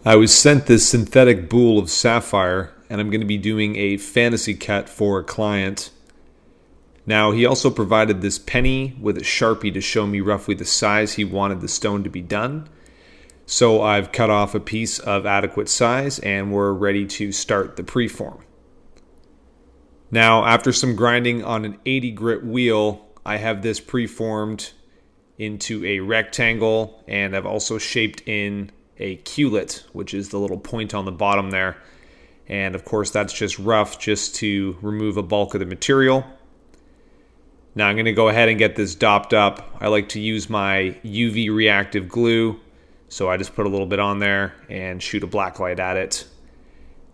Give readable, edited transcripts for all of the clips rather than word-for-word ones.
I was sent this synthetic boule of sapphire, and I'm going to be doing a fantasy cut for a client. Now, he also provided this penny with a Sharpie to show me roughly the size he wanted the stone to be done. So I've cut off a piece of adequate size, and we're ready to start the preform. Now, after some grinding on an 80 grit wheel, I have this preformed into a rectangle, and I've also shaped in a culet, which is the little point on the bottom there. And of course, that's just rough, just to remove a bulk of the material. Now I'm going to go ahead and get this dopped up. I like to use my UV reactive glue, so I just put a little bit on there and shoot a black light at it.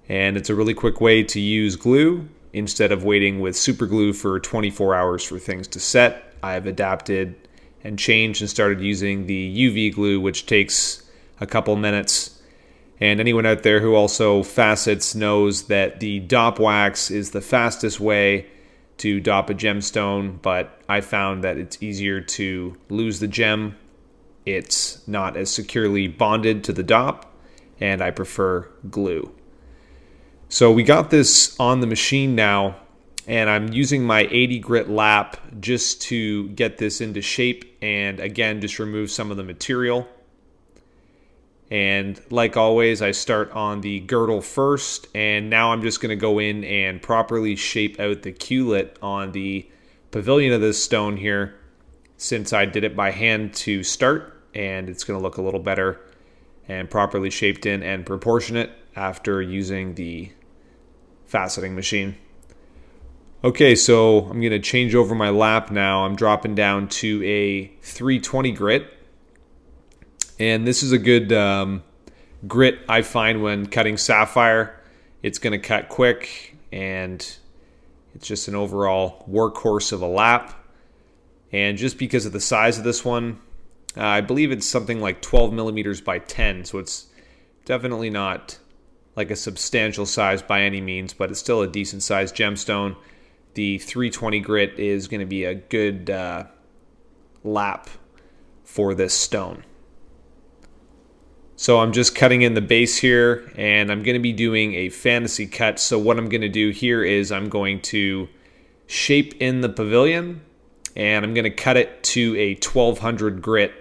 And it's a really quick way to use glue. Instead of waiting with super glue for 24 hours for things to set, I've adapted and changed and started using the UV glue, which takes a couple minutes. And anyone out there who also facets knows that the dop wax is the fastest way to dop a gemstone, but I found that it's easier to lose the gem. It's not as securely bonded to the dop, and I prefer glue. So we got this on the machine now, and I'm using my 80 grit lap just to get this into shape and again just remove some of the material. And like always, I start on the girdle first, and now I'm just going to go in and properly shape out the culet on the pavilion of this stone here, since I did it by hand to start, and it's going to look a little better and properly shaped in and proportionate after using the faceting machine. Okay, so I'm going to change over my lap now. I'm dropping down to a 320 grit. And this is a good grit I find when cutting sapphire. It's going to cut quick, and it's just an overall workhorse of a lap. And just because of the size of this one, I believe it's something like 12 millimeters by 10, so it's definitely not like a substantial size by any means, but it's still a decent sized gemstone. The 320 grit is going to be a good lap for this stone. So I'm just cutting in the base here, and I'm going to be doing a fantasy cut. So what I'm going to do here is I'm going to shape in the pavilion, and I'm going to cut it to a 1200 grit.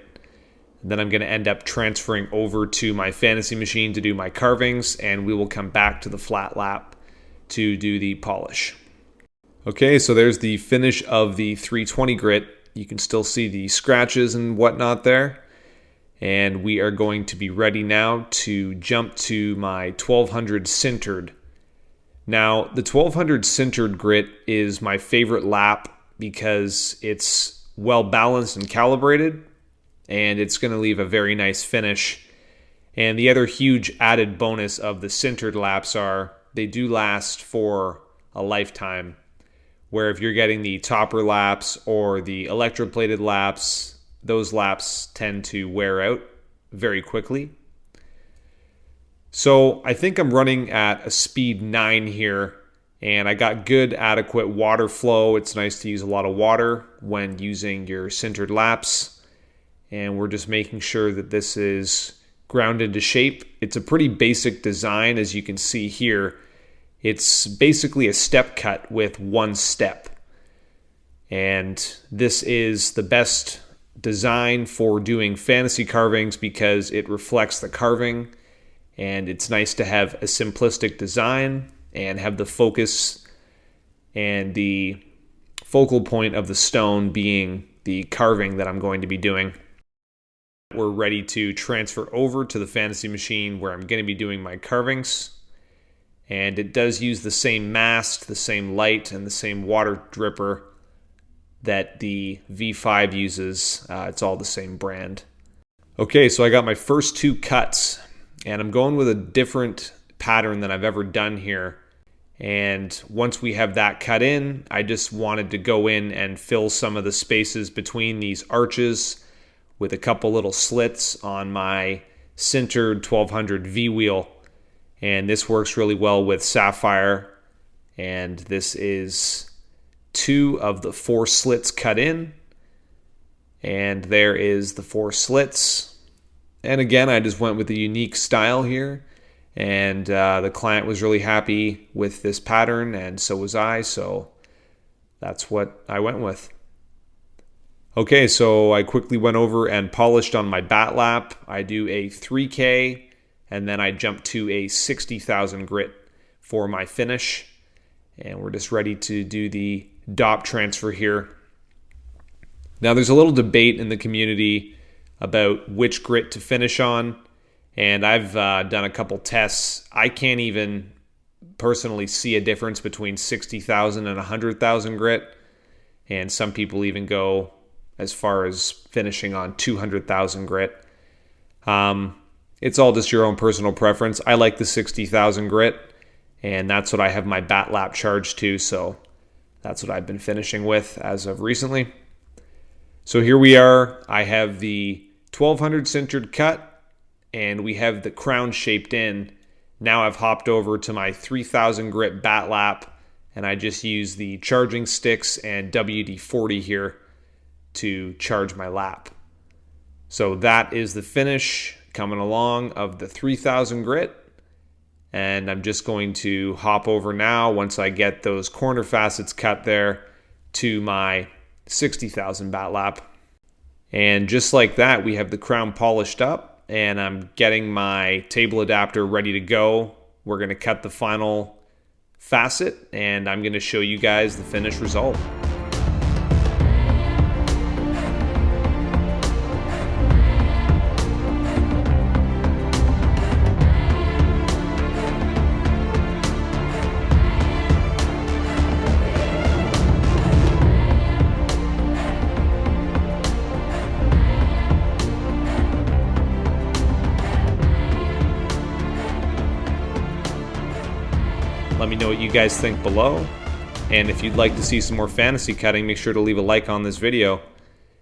Then I'm going to end up transferring over to my fantasy machine to do my carvings, and we will come back to the flat lap to do the polish. Okay, so there's the finish of the 320 grit. You can still see the scratches and whatnot there. And we are going to be ready now to jump to my 1200 sintered. Now, the 1200 sintered grit is my favorite lap because it's well balanced and calibrated, and it's going to leave a very nice finish. And the other huge added bonus of the sintered laps are they do last for a lifetime, where if you're getting the topper laps or the electroplated laps, those laps tend to wear out very quickly. So I think I'm running at a speed 9 here, and I got good adequate water flow. It's nice to use a lot of water when using your sintered laps, and we're just making sure that this is ground into shape. It's a pretty basic design, as you can see here. It's basically a step cut with one step, and this is the best design for doing fantasy carvings because it reflects the carving, and it's nice to have a simplistic design and have the focus and the focal point of the stone being the carving that I'm going to be doing. We're ready to transfer over to the fantasy machine where I'm going to be doing my carvings, and it does use the same mast, the same light, and the same water dripper that the V5 uses. It's all the same brand. Okay, so I got my first 2 cuts, and I'm going with a different pattern than I've ever done here. And once we have that cut in, I just wanted to go in and fill some of the spaces between these arches with a couple little slits on my sintered 1200 V wheel. And this works really well with sapphire, and this is 2 of the 4 slits cut in, and there is the 4 slits. And again, I just went with a unique style here, and the client was really happy with this pattern, and so was I, so that's what I went with. Okay, so I quickly went over and polished on my bat lap. I do a 3K, and then I jump to a 60,000 grit for my finish. And we're just ready to do the DOP transfer here. Now there's a little debate in the community about which grit to finish on, and I've done a couple tests. I can't even personally see a difference between 60,000 and 100,000 grit, and some people even go as far as finishing on 200,000 grit. It's all just your own personal preference. I like the 60,000 grit, and that's what I have my bat lap charged to, so that's what I've been finishing with as of recently. So here we are. I have the 1200 sintered cut, and we have the crown shaped in. Now I've hopped over to my 3000 grit bat lap, and I just use the charging sticks and WD-40 here to charge my lap. So that is the finish coming along of the 3000 grit. And I'm just going to hop over now, once I get those corner facets cut there, to my 60,000 bat lap. And just like that, we have the crown polished up, and I'm getting my table adapter ready to go. We're going to cut the final facet, and I'm going to show you guys the finished result. Let me know what you guys think below. And if you'd like to see some more fantasy cutting, make sure to leave a like on this video.